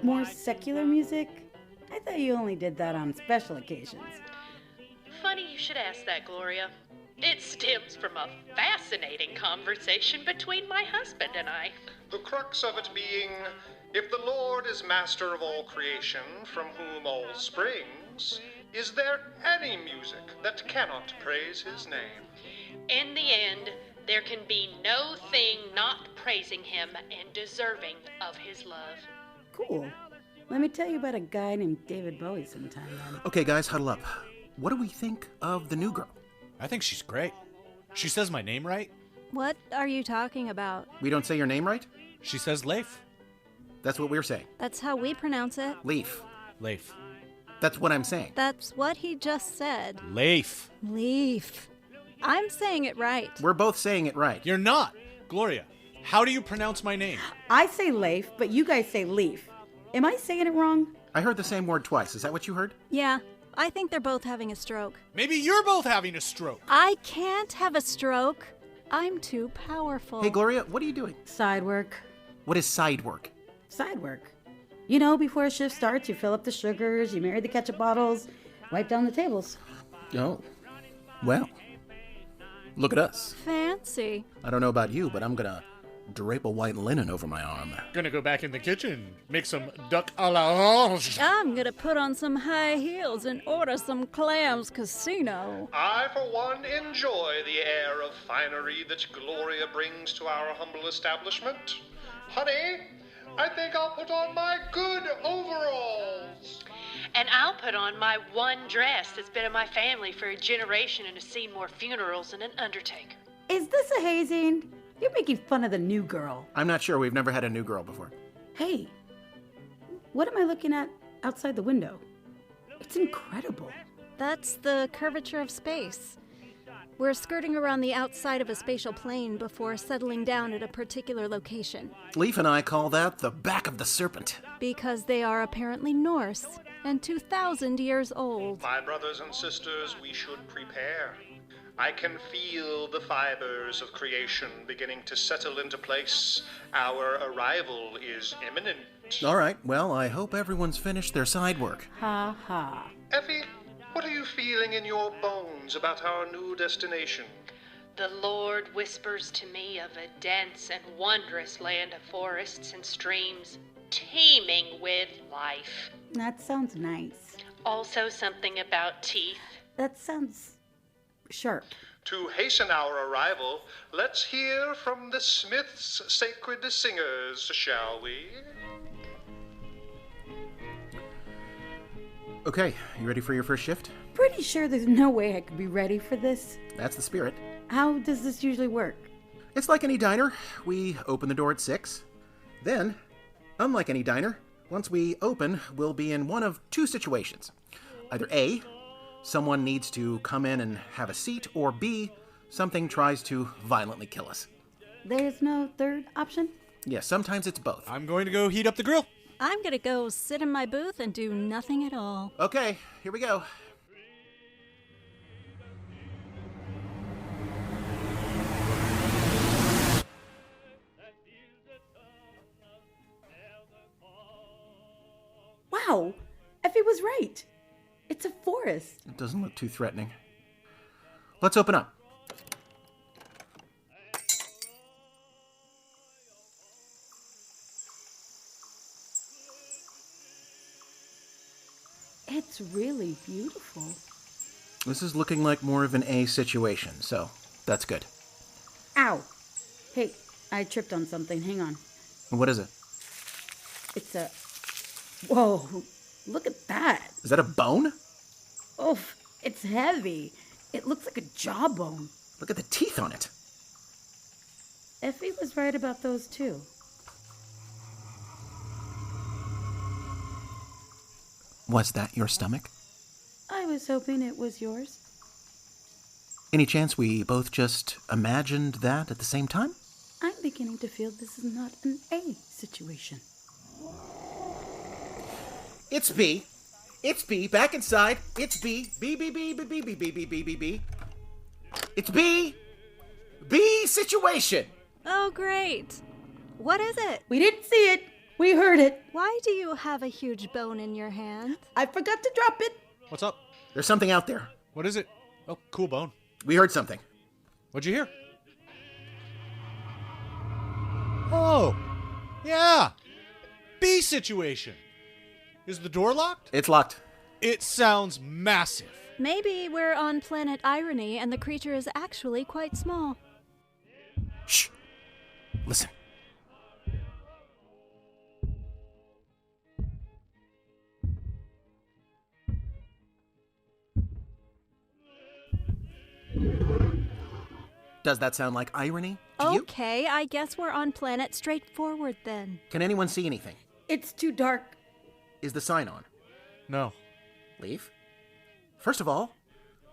More secular music? I thought you only did that on special occasions. Funny you should ask that, Gloria. It stems from a fascinating conversation between my husband and I. The crux of it being, if the Lord is master of all creation, from whom all springs, is there any music that cannot praise his name? In the end, there can be no thing not praising him and deserving of his love. Cool. Let me tell you about a guy named David Bowie sometime then. Okay, guys, huddle up. What do we think of the new girl? I think she's great. She says my name right. What are you talking about? We don't say your name right? She says Leif. That's what we're saying. That's how we pronounce it. Leif. Leif. That's what I'm saying. That's what he just said. Leif. Leif. I'm saying it right. We're both saying it right. You're not. Gloria, how do you pronounce my name? I say Leif, but you guys say Leif. Am I saying it wrong? I heard the same word twice. Is that what you heard? Yeah, I think they're both having a stroke. Maybe you're both having a stroke. I can't have a stroke. I'm too powerful. Hey, Gloria, what are you doing? Side work. What is side work? Side work. You know, before a shift starts, you fill up the sugars, you marry the ketchup bottles, wipe down the tables. Oh. Well. Look at us. Fancy. I don't know about you, but I'm gonna drape a white linen over my arm. Gonna go back in the kitchen, make some duck à l'orange. I'm gonna put on some high heels and order some clams casino. I, for one, enjoy the air of finery that Gloria brings to our humble establishment. Honey, I think I'll put on my good overalls. And I'll put on my one dress that's been in my family for a generation and has seen more funerals than an undertaker. Is this a hazing? You're making fun of the new girl. I'm not sure. We've never had a new girl before. Hey, what am I looking at outside the window? It's incredible. That's the curvature of space. We're skirting around the outside of a spatial plane before settling down at a particular location. Leif and I call that the back of the serpent. Because they are apparently Norse and 2,000 years old. My brothers and sisters, we should prepare. I can feel the fibers of creation beginning to settle into place. Our arrival is imminent. All right, well, I hope everyone's finished their side work. Ha ha. Effie, what are you feeling in your bones about our new destination? The Lord whispers to me of a dense and wondrous land of forests and streams, teeming with life. That sounds nice. Also something about teeth. That sounds sharp. To hasten our arrival, let's hear from the Smith's sacred singers, shall we? Okay, you ready for your first shift? Pretty sure there's no way I could be ready for this. That's the spirit. How does this usually work? It's like any diner. We open the door at 6. Then, unlike any diner, once we open, we'll be in one of two situations. Either A, someone needs to come in and have a seat, or B, something tries to violently kill us. There's no third option? Yes, sometimes it's both. I'm going to go heat up the grill. I'm gonna go sit in my booth and do nothing at all. Okay, here we go. Wow, Effie was right. It's a forest. It doesn't look too threatening. Let's open up. It's really beautiful. This is looking like more of an A situation, so that's good. Ow. Hey, I tripped on something. Hang on. What is it? It's a... Whoa, look at that. Is that a bone? Oof, it's heavy. It looks like a jawbone. Look at the teeth on it. Effie was right about those too. Was that your stomach? I was hoping it was yours. Any chance we both just imagined that at the same time? I'm beginning to feel this is not an A situation. It's B. It's B. Back inside. It's B. B, B, B, B, B, B, B, B, B, B, B. It's B. B situation. Oh, great. What is it? We didn't see it. We heard it. Why do you have a huge bone in your hand? I forgot to drop it. What's up? There's something out there. What is it? Oh, cool bone. We heard something. What'd you hear? Oh, yeah. Bee situation. Is the door locked? It's locked. It sounds massive. Maybe we're on planet Irony and the creature is actually quite small. Shh. Listen. Does that sound like irony to you? Okay, I guess we're on planet Straightforward then. Can anyone see anything? It's too dark. Is the sign on? No. Leif? First of all,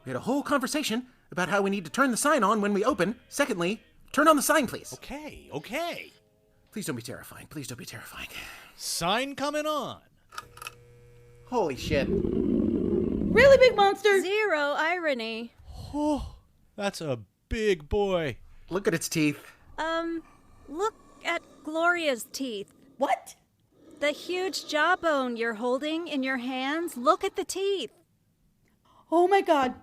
we had a whole conversation about how we need to turn the sign on when we open. Secondly, turn on the sign, please. Okay. Please don't be terrifying. Please don't be terrifying. Sign coming on. Holy shit. Really big monster. Zero irony. Oh, that's a big boy. Look at its teeth. Look at Gloria's teeth. What? The huge jawbone you're holding in your hands. Look at the teeth. Oh my god.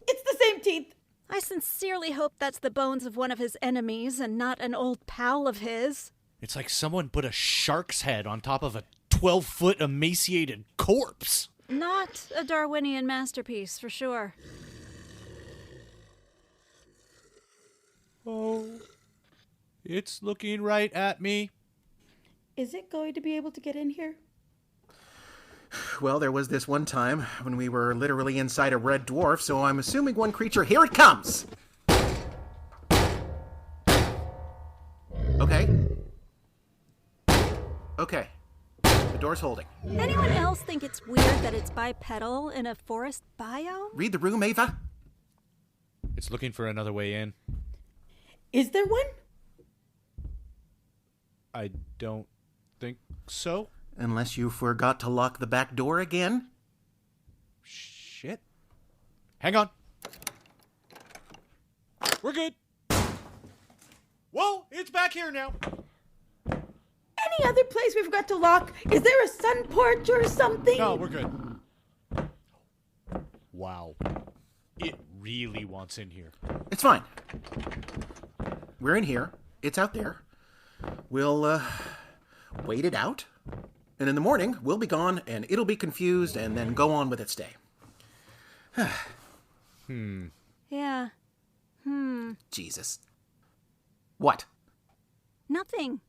It's the same teeth. I sincerely hope that's the bones of one of his enemies and not an old pal of his. It's like someone put a shark's head on top of a 12-foot emaciated corpse. Not a Darwinian masterpiece, for sure. Oh, it's looking right at me. Is it going to be able to get in here? Well, there was this one time when we were literally inside a red dwarf, so I'm assuming one creature. Here it comes! Okay. Okay. The door's holding. Anyone else think it's weird that it's bipedal in a forest biome? Read the room, Ava. It's looking for another way in. Is there one? I don't think so. Unless you forgot to lock the back door again. Shit. Hang on. We're good. Whoa, it's back here now. Any other place we forgot to lock? Is there a sun porch or something? No, we're good. Wow. It really wants in here. It's fine. We're in here. It's out there. We'll, wait it out. And in the morning, we'll be gone, and it'll be confused, and then go on with its day. Yeah. Jesus. What? Nothing.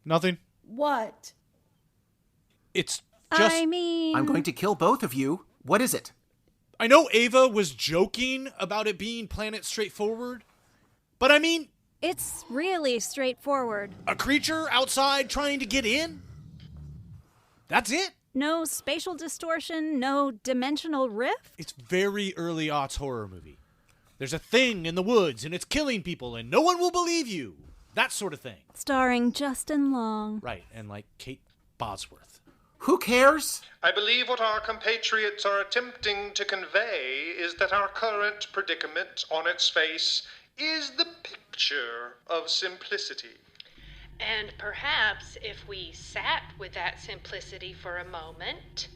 Nothing. What? It's just... I mean... I'm going to kill both of you. What is it? I know Ava was joking about it being planet straightforward, but I mean... It's really straightforward. A creature outside trying to get in? That's it? No spatial distortion, no dimensional rift? It's very early aughts horror movie. There's a thing in the woods and it's killing people and no one will believe you. That sort of thing. Starring Justin Long. Right, and like Kate Bosworth. Who cares? I believe what our compatriots are attempting to convey is that our current predicament on its face is the picture of simplicity. And perhaps if we sat with that simplicity for a moment,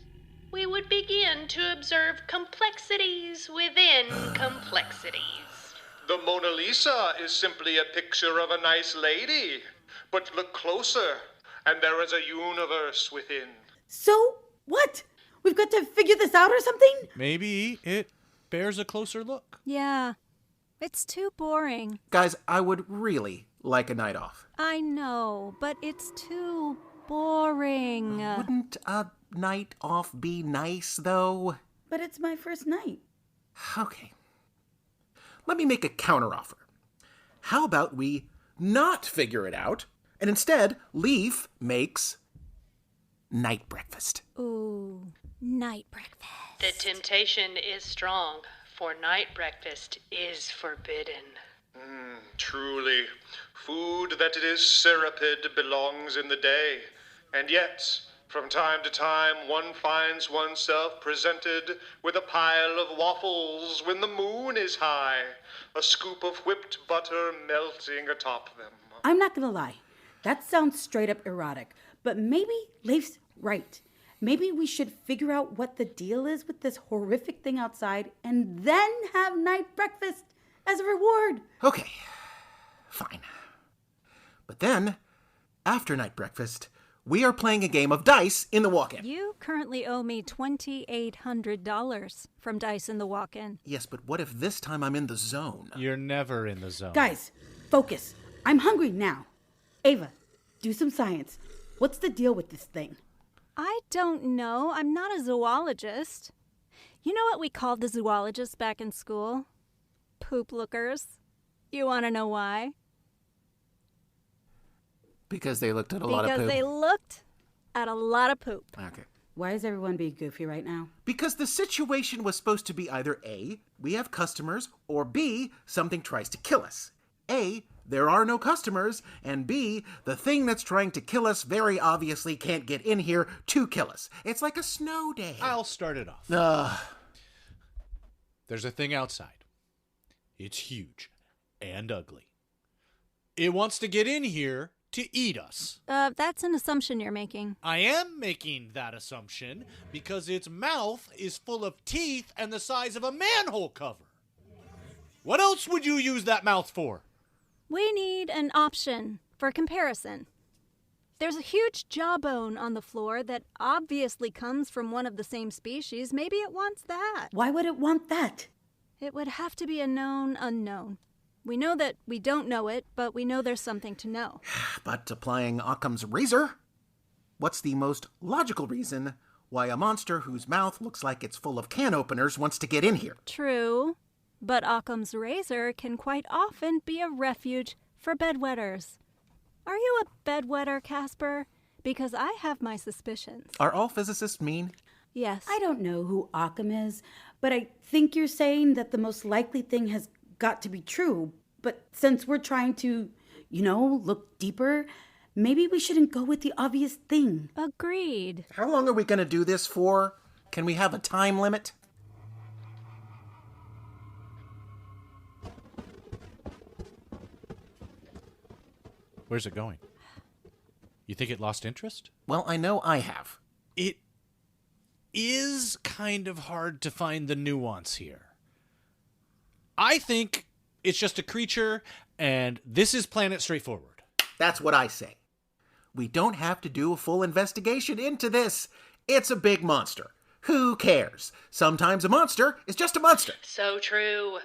we would begin to observe complexities within complexities. The Mona Lisa is simply a picture of a nice lady. But look closer, and there is a universe within. So, what? We've got to figure this out or something? Maybe it bears a closer look. Yeah. It's too boring. Guys, I would really like a night off. I know, but it's too boring. Wouldn't a night off be nice, though? But it's my first night. Okay. Let me make a counteroffer. How about we not figure it out, and instead, Leif makes night breakfast. Ooh, night breakfast. The temptation is strong, for night breakfast is forbidden. Truly, food that it is syruped belongs in the day, and yet, from time to time, one finds oneself presented with a pile of waffles when the moon is high, a scoop of whipped butter melting atop them. I'm not gonna lie. That sounds straight up erotic. But maybe Leif's right. Maybe we should figure out what the deal is with this horrific thing outside and then have night breakfast as a reward. Okay, fine. But then, after night breakfast, we are playing a game of dice in the walk-in. You currently owe me $2,800 from dice in the walk-in. Yes, but what if this time I'm in the zone? You're never in the zone. Guys, focus. I'm hungry now. Ava, do some science. What's the deal with this thing? I don't know. I'm not a zoologist. You know what we called the zoologists back in school? Poop lookers. You want to know why? Because they looked at a lot of poop. Because they looked at a lot of poop. Okay. Why is everyone being goofy right now? Because the situation was supposed to be either A, we have customers, or B, something tries to kill us. A, there are no customers, and B, the thing that's trying to kill us very obviously can't get in here to kill us. It's like a snow day. I'll start it off. There's a thing outside. It's huge and ugly. It wants to get in here to eat us. That's an assumption you're making. I am making that assumption because its mouth is full of teeth and the size of a manhole cover. What else would you use that mouth for? We need an option for comparison. There's a huge jawbone on the floor that obviously comes from one of the same species. Maybe it wants that. Why would it want that? It would have to be a known unknown. We know that we don't know it, but we know there's something to know. But applying Occam's razor, what's the most logical reason why a monster whose mouth looks like it's full of can openers wants to get in here? True, but Occam's razor can quite often be a refuge for bedwetters. Are you a bedwetter, Caspar? Because I have my suspicions. Are all physicists mean? Yes. I don't know who Occam is, but I think you're saying that the most likely thing has got to be true. But since we're trying to, look deeper, maybe we shouldn't go with the obvious thing. Agreed. How long are we going to do this for? Can we have a time limit? Where's it going? You think it lost interest? Well, I know I have. It is kind of hard to find the nuance here. I think it's just a creature, and this is Planet Straightforward. That's what I say. We don't have to do a full investigation into this. It's a big monster. Who cares? Sometimes a monster is just a monster. So true.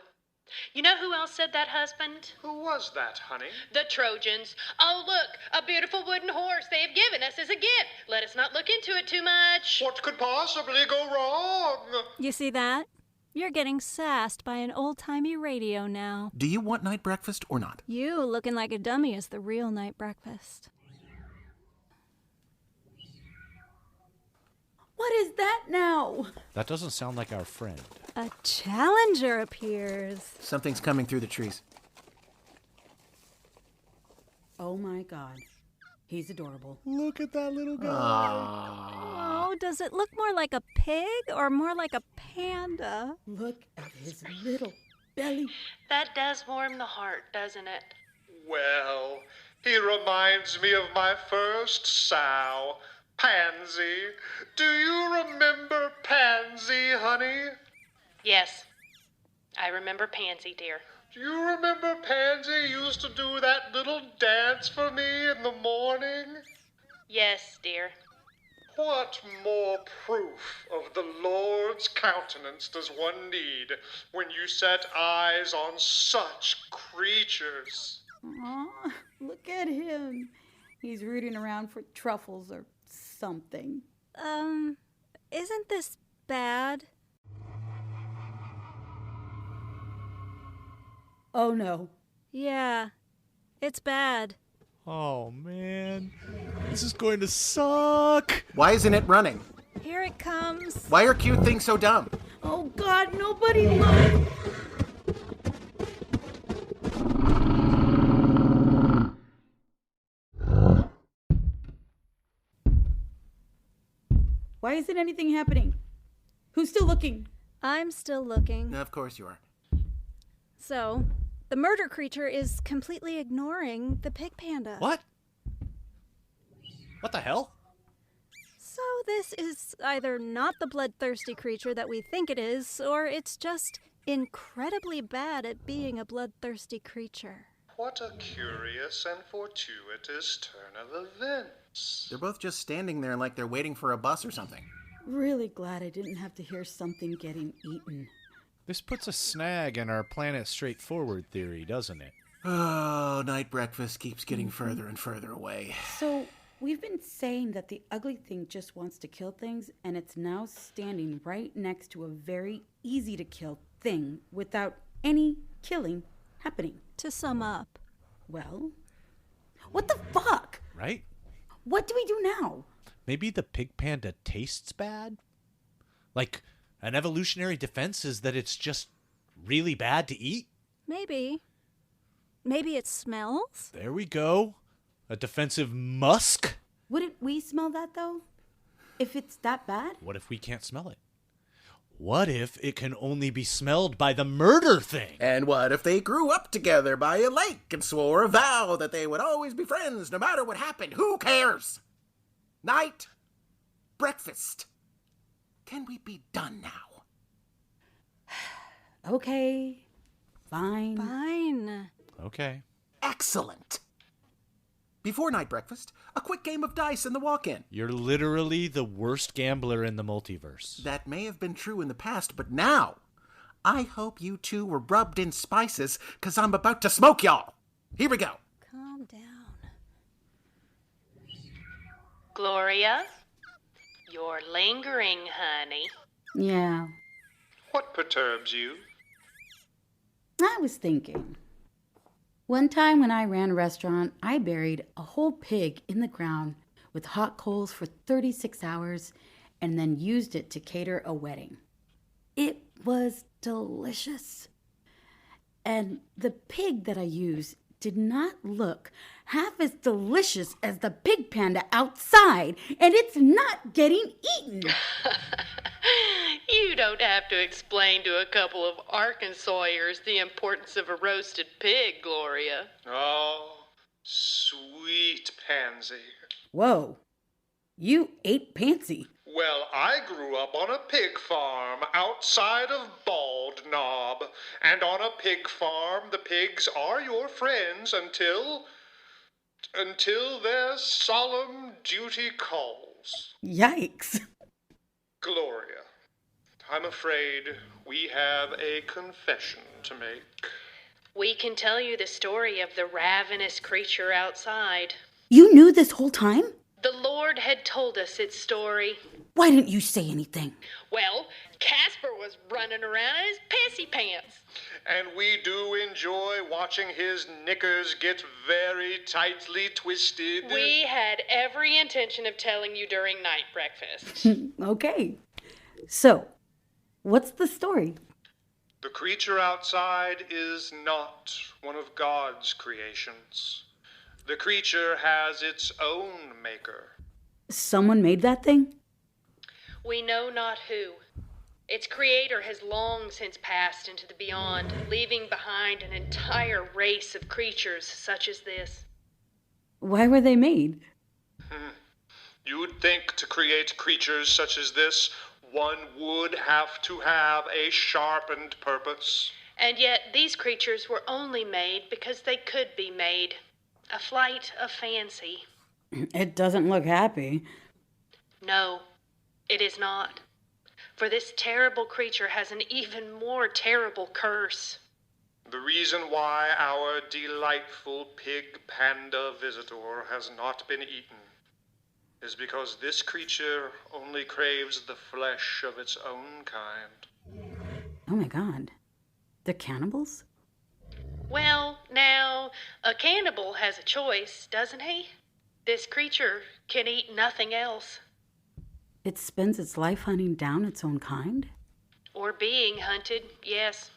You know who else said that, husband? Who was that, honey? The Trojans. Oh, look, a beautiful wooden horse they have given us as a gift. Let us not look into it too much. What could possibly go wrong? You see that? You're getting sassed by an old-timey radio now. Do you want night breakfast or not? You looking like a dummy is the real night breakfast. What is that now? That doesn't sound like our friend. A challenger appears. Something's coming through the trees. Oh my God. He's adorable. Look at that little guy. Oh, does it look more like a pig or more like a panda? Look at his little belly. That does warm the heart, doesn't it? Well, he reminds me of my first sow, Pansy. Do you remember Pansy, honey? Yes. I remember Pansy, dear. Do you remember Pansy used to do that little dance for me in the morning? Yes, dear. What more proof of the Lord's countenance does one need when you set eyes on such creatures? Aw, look at him. He's rooting around for truffles or something. Isn't this bad? Oh no. Yeah, it's bad. Oh, man. This is going to suck. Why isn't it running? Here it comes. Why are cute things so dumb? Oh God, nobody look! Why isn't anything happening? Who's still looking? I'm still looking. Of course you are. So, the murder creature is completely ignoring the pig panda. What? What the hell? So this is either not the bloodthirsty creature that we think it is, or it's just incredibly bad at being a bloodthirsty creature. What a curious and fortuitous turn of events. They're both just standing there like they're waiting for a bus or something. Really glad I didn't have to hear something getting eaten. This puts a snag in our planet straightforward theory, doesn't it? Oh, night breakfast keeps getting further and further away. So, we've been saying that the ugly thing just wants to kill things, and it's now standing right next to a very easy to kill thing without any killing happening. To sum up, Well, what the fuck? Right? What do we do now? Maybe the pig panda tastes bad? Like, an evolutionary defense is that it's just really bad to eat? maybe. Maybe it smells? There we go. A defensive musk? Wouldn't we smell that, though? If it's that bad? What if we can't smell it? What if it can only be smelled by the murder thing? And what if they grew up together by a lake and swore a vow that they would always be friends no matter what happened? Who cares? Night. Breakfast. Can we be done now? Okay. Fine. Fine. Okay. Excellent. Before night breakfast, a quick game of dice in the walk-in. You're literally the worst gambler in the multiverse. That may have been true in the past, but now, I hope you two were rubbed in spices, 'cause I'm about to smoke y'all. Here we go. Calm down. Gloria, you're lingering, honey. Yeah. What perturbs you? I was thinking. One time when I ran a restaurant, I buried a whole pig in the ground with hot coals for 36 hours and then used it to cater a wedding. It was delicious. And the pig that I used did not look half as delicious as the pig panda outside, and it's not getting eaten. You don't have to explain to a couple of Arkansasiers the importance of a roasted pig, Gloria. Oh, sweet pansy. Whoa, you ate Pansy. Well, I grew up on a pig farm outside of Bald Knob. And on a pig farm, the pigs are your friends until their solemn duty calls. Yikes. Gloria, I'm afraid we have a confession to make. We can tell you the story of the ravenous creature outside. You knew this whole time? The Lord had told us its story. Why didn't you say anything? Well, Caspar was running around in his pissy pants. And we do enjoy watching his knickers get very tightly twisted. We had every intention of telling you during night breakfast. Okay. So, what's the story? The creature outside is not one of God's creations. The creature has its own maker. Someone made that thing? We know not who. Its creator has long since passed into the beyond, leaving behind an entire race of creatures such as this. Why were they made? You'd think to create creatures such as this, one would have to have a sharpened purpose. And yet these creatures were only made because they could be made. A flight of fancy. It doesn't look happy. No, it is not. For this terrible creature has an even more terrible curse. The reason why our delightful pig panda visitor has not been eaten is because this creature only craves the flesh of its own kind. Oh my god. They're cannibals? Well, now, a cannibal has a choice, doesn't he? This creature can eat nothing else. It spends its life hunting down its own kind? Or being hunted, yes.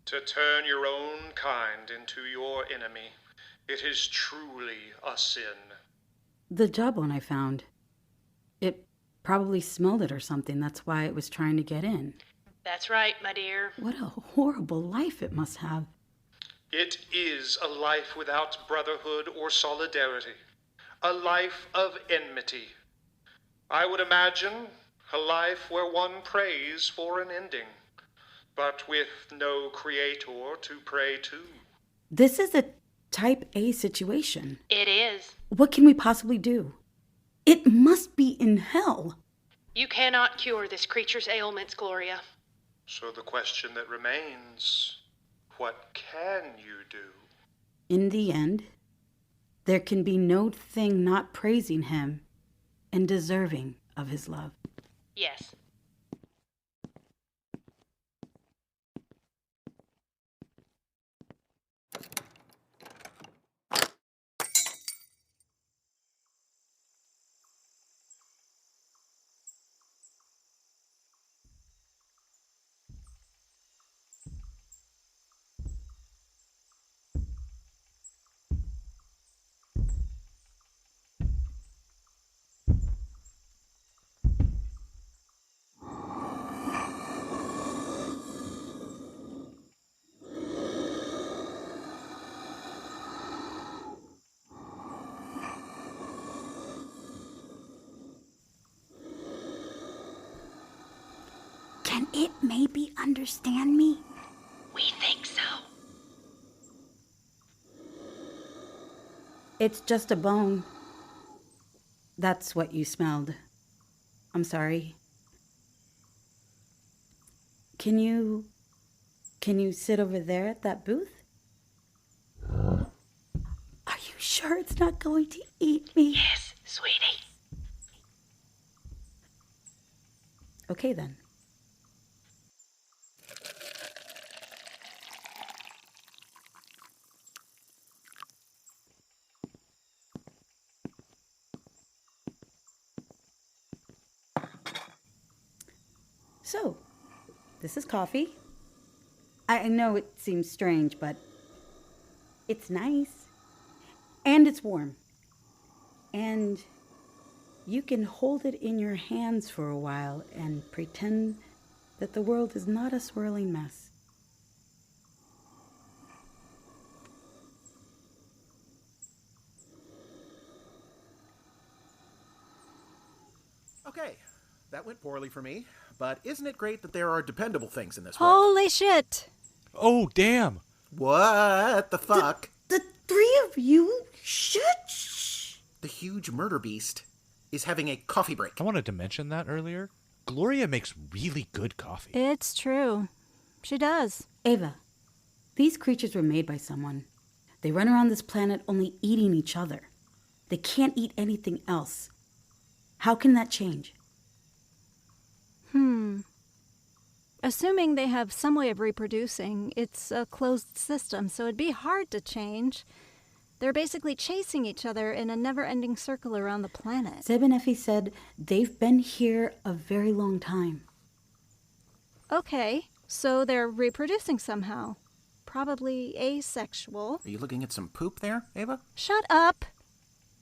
To turn your own kind into your enemy, it is truly a sin. The jawbone I found. It probably smelled it or something. That's why it was trying to get in. That's right, my dear. What a horrible life it must have. It is a life without brotherhood or solidarity. a life of enmity. I would imagine a life where one prays for an ending, but with no creator to pray to. This is a type A situation. It is. What can we possibly do? It must be in hell. You cannot cure this creature's ailments, Gloria. So the question that remains, what can you do? In the end, there can be no thing not praising him and deserving of his love. Yes. Can it maybe understand me? We think so. It's just a bone. That's what you smelled. I'm sorry. Can you sit over there at that booth? Are you sure it's not going to eat me? Yes, sweetie. Okay then. So, this is coffee. I know it seems strange, but it's nice. And it's warm. And you can hold it in your hands for a while and pretend that the world is not a swirling mess. Okay, that went poorly for me, but isn't it great that there are dependable things in this world? Holy shit! Oh, damn. What the fuck? The three of you should shh. The huge murder beast is having a coffee break. I wanted to mention that earlier. Gloria makes really good coffee. It's true. She does. Ava, these creatures were made by someone. They run around this planet only eating each other. They can't eat anything else. How can that change? Assuming they have some way of reproducing, it's a closed system, so it'd be hard to change. They're basically chasing each other in a never-ending circle around the planet. Zeb and Effie said they've been here a very long time. Okay, so they're reproducing somehow. Probably asexual. Are you looking at some poop there, Ava? Shut up!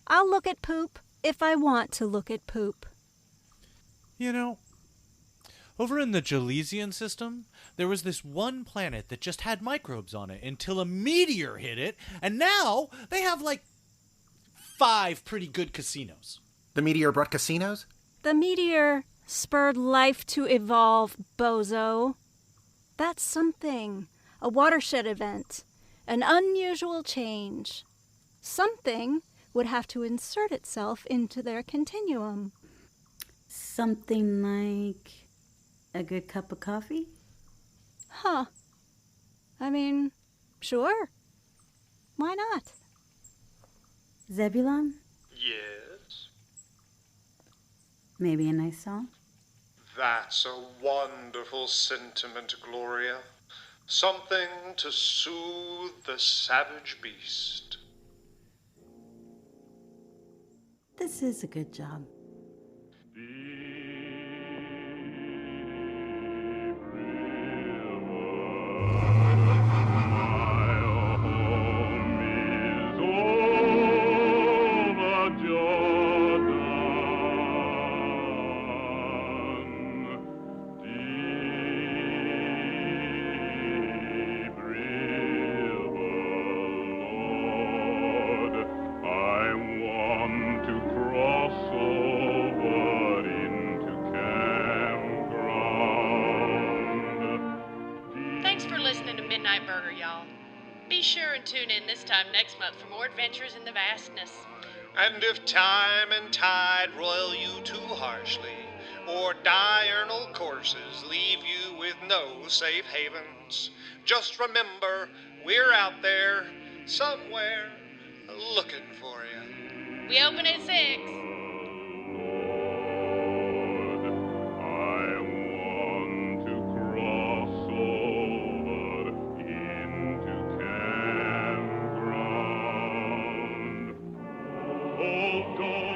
I'll look at poop if I want to look at poop. You know, over in the Gelesian system, there was this one planet that just had microbes on it until a meteor hit it, and now they have like 5 pretty good casinos. The meteor brought casinos? The meteor spurred life to evolve, bozo. That's something. A watershed event. An unusual change. Something would have to insert itself into their continuum. Something like a good cup of coffee? Huh. I mean, sure. Why not? Zebulon? Yes? Maybe a nice song? That's a wonderful sentiment, Gloria. Something to soothe the savage beast. This is a good job. I want Thanks for listening to Midnight Burger, y'all. Be sure and tune in this time next month for more adventures in the vastness. And if time and tide roil you too harshly, or diurnal courses leave you with no safe havens, just remember we're out there, somewhere, looking for you. We open at 6. Oh, God.